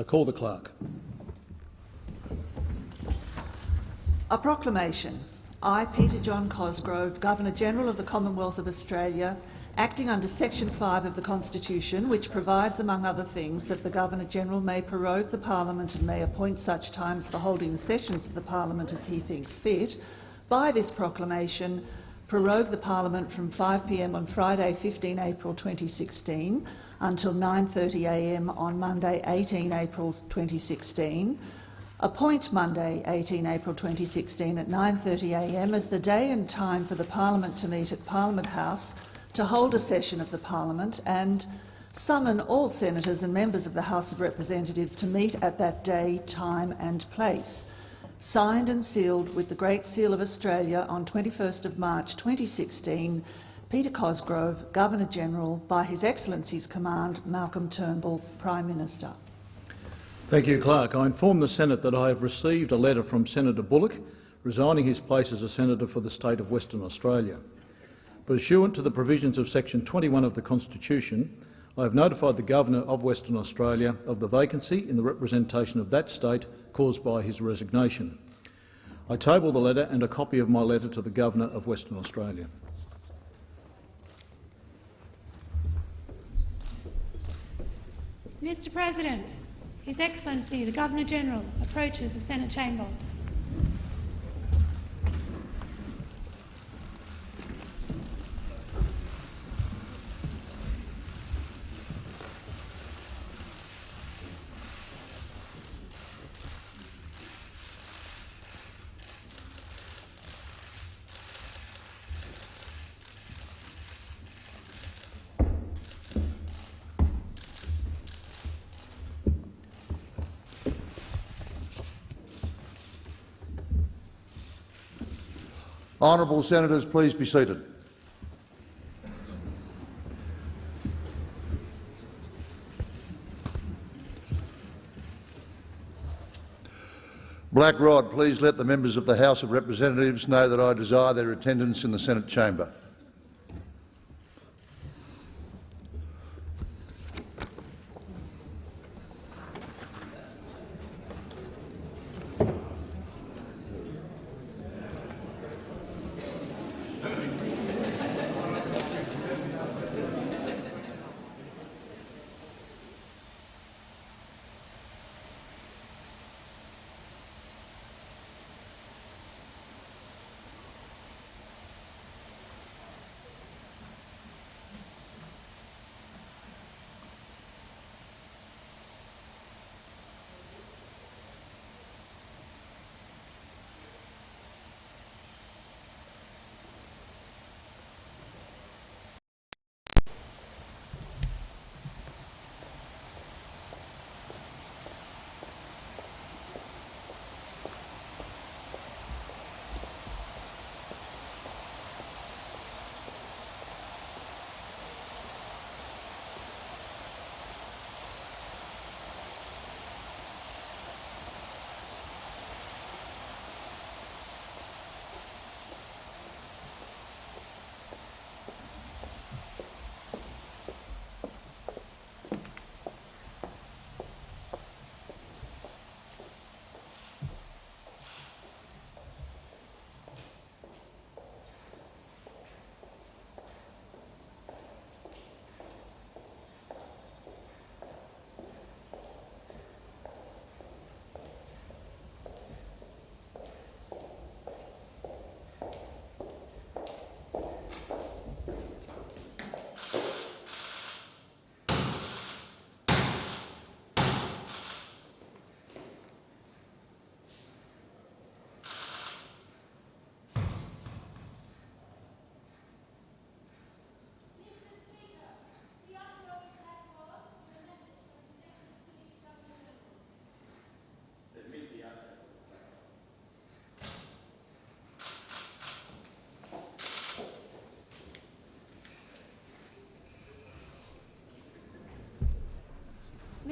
I call the clerk. A proclamation. I, Peter John Cosgrove, Governor-General of the Commonwealth of Australia, acting under Section 5 of the Constitution, which provides, among other things, that the Governor-General may prorogue the Parliament and may appoint such times for holding the sessions of the Parliament as he thinks fit, by this proclamation prorogue the Parliament from 5 p.m. on Friday 15 April 2016 until 9:30 a.m. on Monday 18 April 2016, appoint Monday 18 April 2016 at 9:30 a.m. as the day and time for the Parliament to meet at Parliament House to hold a session of the Parliament, and summon all senators and members of the House of Representatives to meet at that day, time and place. Signed and sealed with the Great Seal of Australia on 21st of March 2016, Peter Cosgrove, Governor-General, by His Excellency's command, Malcolm Turnbull, Prime Minister. Thank you, Clerk. I inform the Senate that I have received a letter from Senator Bullock resigning his place as a Senator for the State of Western Australia. Pursuant to the provisions of Section 21 of the Constitution, I have notified the Governor of Western Australia of the vacancy in the representation of that state caused by his resignation. I table the letter and a copy of my letter to the Governor of Western Australia. Mr. President, His Excellency the Governor-General approaches the Senate chamber. Honourable Senators, please be seated. Black Rod, please let the members of the House of Representatives know that I desire their attendance in the Senate chamber.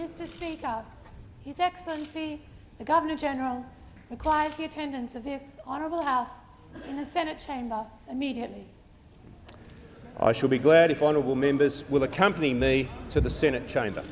Mr. Speaker, His Excellency the Governor-General requires the attendance of this Honourable House in the Senate chamber immediately. I shall be glad if honourable members will accompany me to the Senate chamber.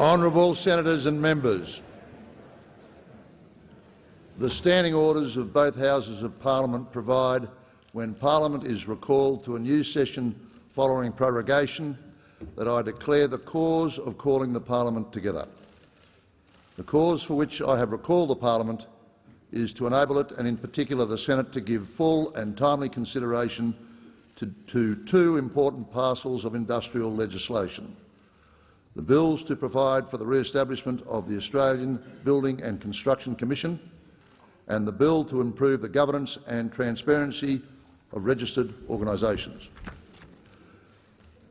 Honourable Senators and Members, the standing orders of both Houses of Parliament provide when Parliament is recalled to a new session following prorogation that I declare the cause of calling the Parliament together. The cause for which I have recalled the Parliament is to enable it, and in particular the Senate, to give full and timely consideration to two important parcels of industrial legislation: the bills to provide for the re-establishment of the Australian Building and Construction Commission and the bill to improve the governance and transparency of registered organisations.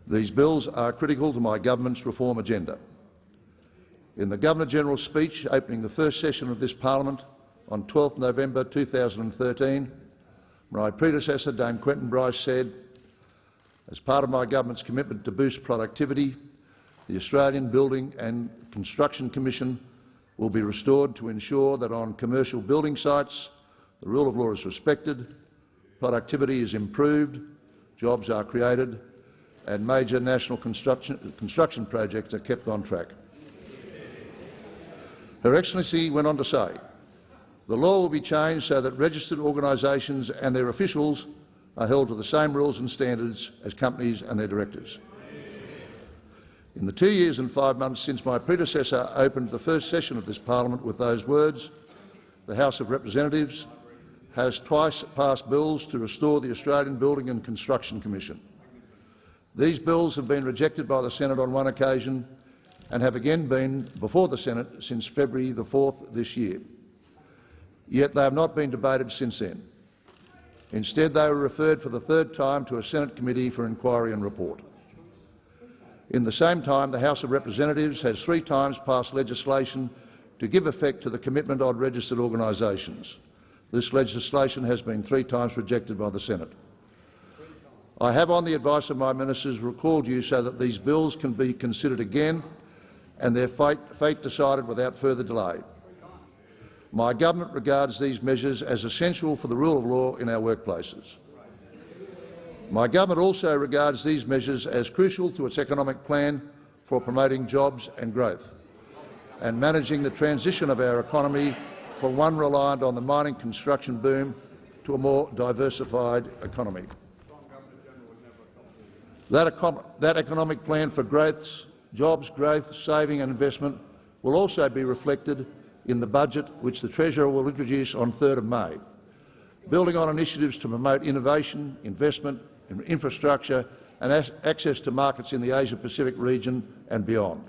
These bills are critical to my government's reform agenda. In the Governor-General's speech opening the first session of this Parliament on 12 November 2013, my predecessor, Dame Quentin Bryce, said, "As part of my government's commitment to boost productivity, the Australian Building and Construction Commission will be restored to ensure that on commercial building sites the rule of law is respected, productivity is improved, jobs are created and major national construction projects are kept on track." Her Excellency went on to say, "The law will be changed so that registered organisations and their officials are held to the same rules and standards as companies and their directors." In the 2 years and 5 months since my predecessor opened the first session of this Parliament with those words, the House of Representatives has twice passed bills to restore the Australian Building and Construction Commission. These bills have been rejected by the Senate on one occasion and have again been before the Senate since February the 4th this year. Yet they have not been debated since then. Instead, they were referred for the third time to a Senate committee for inquiry and report. In the same time, the House of Representatives has 3 times passed legislation to give effect to the commitment on registered organisations. This legislation has been 3 times rejected by the Senate. I have, on the advice of my ministers, recalled you so that these bills can be considered again and their fate decided without further delay. My government regards these measures as essential for the rule of law in our workplaces. My government also regards these measures as crucial to its economic plan for promoting jobs and growth and managing the transition of our economy from one reliant on the mining construction boom to a more diversified economy. That economic plan for growth, jobs, growth, saving and investment will also be reflected in the budget which the Treasurer will introduce on 3rd May, building on initiatives to promote innovation, investment in infrastructure and access to markets in the Asia-Pacific region and beyond.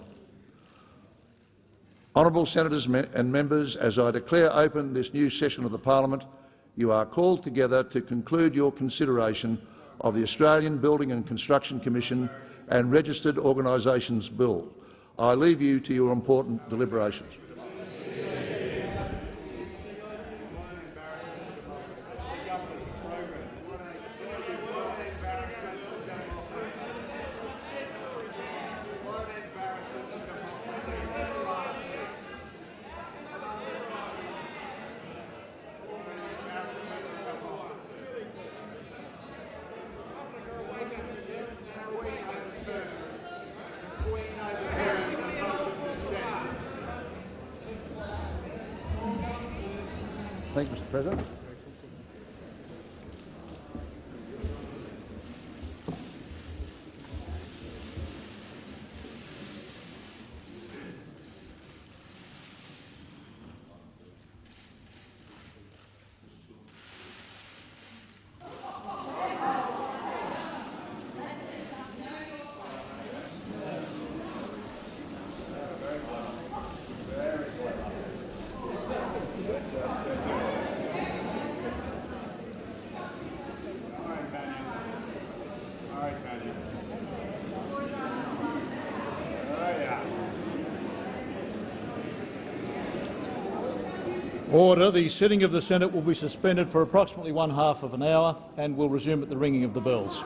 Honourable Senators and Members, as I declare open this new session of the Parliament, you are called together to conclude your consideration of the Australian Building and Construction Commission and Registered Organisations Bill. I leave you to your important deliberations. Thank you, Mr. President. Order. The sitting of the Senate will be suspended for approximately 1/2 of an hour and will resume at the ringing of the bells.